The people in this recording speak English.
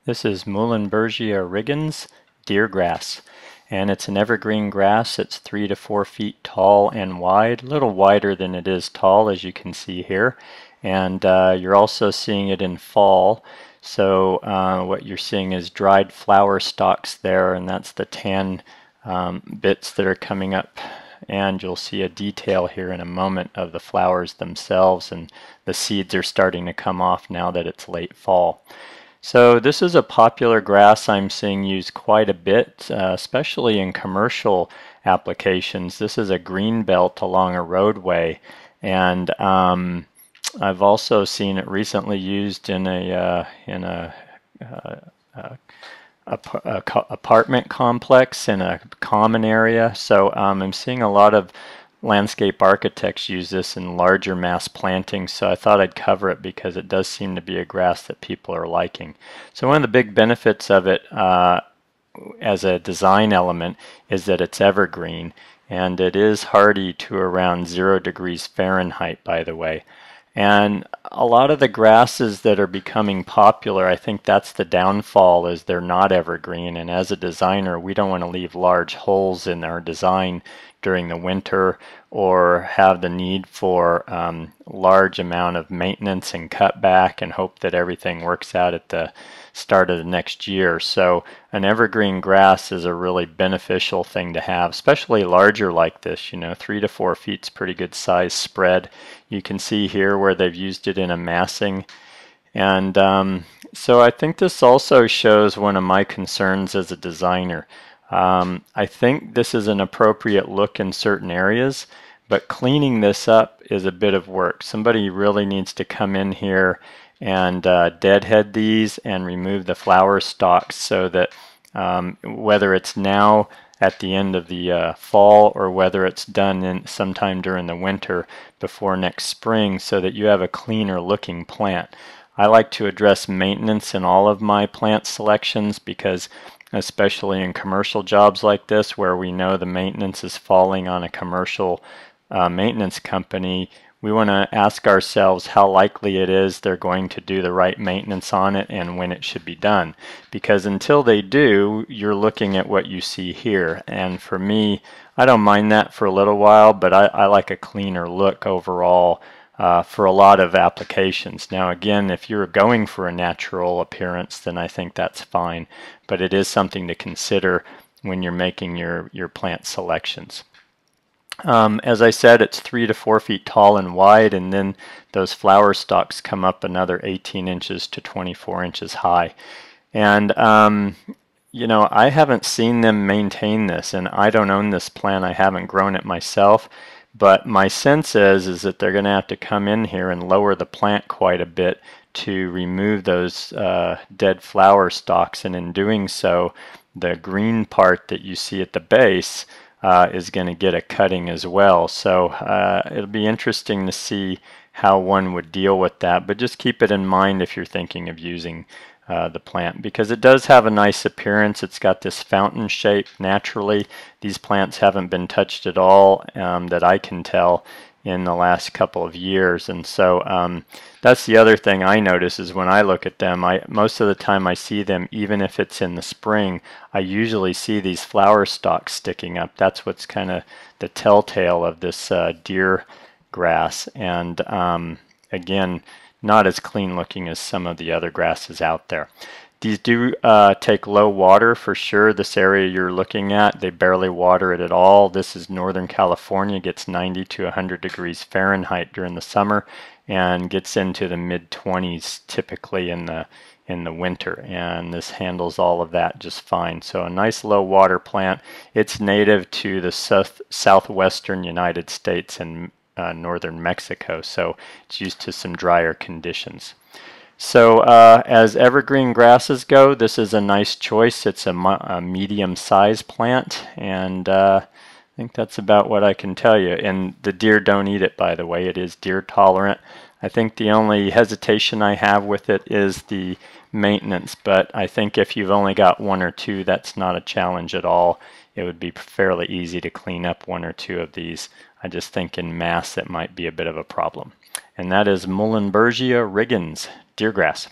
This is Muhlenbergia rigens deer grass, and it's an evergreen grass. It's 3 to 4 feet tall and wide, a little wider than it is tall, as you can see here. And you're also seeing it in fall. So what you're seeing is dried flower stalks there, and that's the tan bits that are coming up. And you'll see a detail here in a moment of the flowers themselves, and the seeds are starting to come off now that it's late fall. So this is a popular grass I'm seeing used quite a bit, especially in commercial applications. This is a green belt along a roadway, and I've also seen it recently used in a apartment complex in a common area. So I'm seeing a lot of landscape architects use this in larger mass plantings, so I thought I'd cover it because it does seem to be a grass that people are liking. So one of the big benefits of it as a design element is that it's evergreen, and it is hardy to around 0 degrees Fahrenheit, by the way. And a lot of the grasses that are becoming popular, I think that's the downfall, is they're not evergreen. And as a designer, we don't want to leave large holes in our design during the winter or have the need for large amount of maintenance and cutback and hope that everything works out at the start of the next year. So an evergreen grass is a really beneficial thing to have, especially larger like this. 3 to 4 feet is pretty good size spread. You can see here where they've used it in a massing. And so I think this also shows one of my concerns as a designer. I think this is an appropriate look in certain areas, but cleaning this up is a bit of work. Somebody really needs to come in here and deadhead these and remove the flower stalks, so that whether it's now at the end of the fall or whether it's done sometime during the winter before next spring, so that you have a cleaner looking plant. I like to address maintenance in all of my plant selections, because especially in commercial jobs like this, where we know the maintenance is falling on a commercial maintenance company, we want to ask ourselves how likely it is they're going to do the right maintenance on it and when it should be done. Because until they do, you're looking at what you see here. And for me, I don't mind that for a little while, but I like a cleaner look overall for a lot of applications. Now again, if you're going for a natural appearance, then I think that's fine, but it is something to consider when you're making your plant selections. As I said, it's 3 to 4 feet tall and wide, and then those flower stalks come up another 18 inches to 24 inches high. And I haven't seen them maintain this, and I don't own this plant. I haven't grown it myself. But my sense is that they're going to have to come in here and lower the plant quite a bit to remove those dead flower stalks. And in doing so, the green part that you see at the base is going to get a cutting as well. So it'll be interesting to see how one would deal with that. But just keep it in mind if you're thinking of using the plant, because it does have a nice appearance. It's got this fountain shape naturally. These plants haven't been touched at all that I can tell in the last couple of years. And so that's the other thing I notice, is when I look at them, most of the time I see them, even if it's in the spring, I usually see these flower stalks sticking up. That's what's kind of the telltale of this deer grass. And again, not as clean looking as some of the other grasses out there. These do take low water for sure. This area you're looking at, they barely water it at all. This is Northern California, gets 90 to 100 degrees Fahrenheit during the summer and gets into the mid-20s typically in the winter, and this handles all of that just fine. So a nice low water plant. It's native to the southwestern United States and northern Mexico, so it's used to some drier conditions. So as evergreen grasses go, this is a nice choice. It's a medium-sized plant, and I think that's about what I can tell you. And the deer don't eat it, by the way. It is deer tolerant. I think the only hesitation I have with it is the maintenance, but I think if you've only got 1 or 2, that's not a challenge at all. It would be fairly easy to clean up 1 or 2 of these. I just think in mass it might be a bit of a problem. And that is Muhlenbergia rigens, deergrass.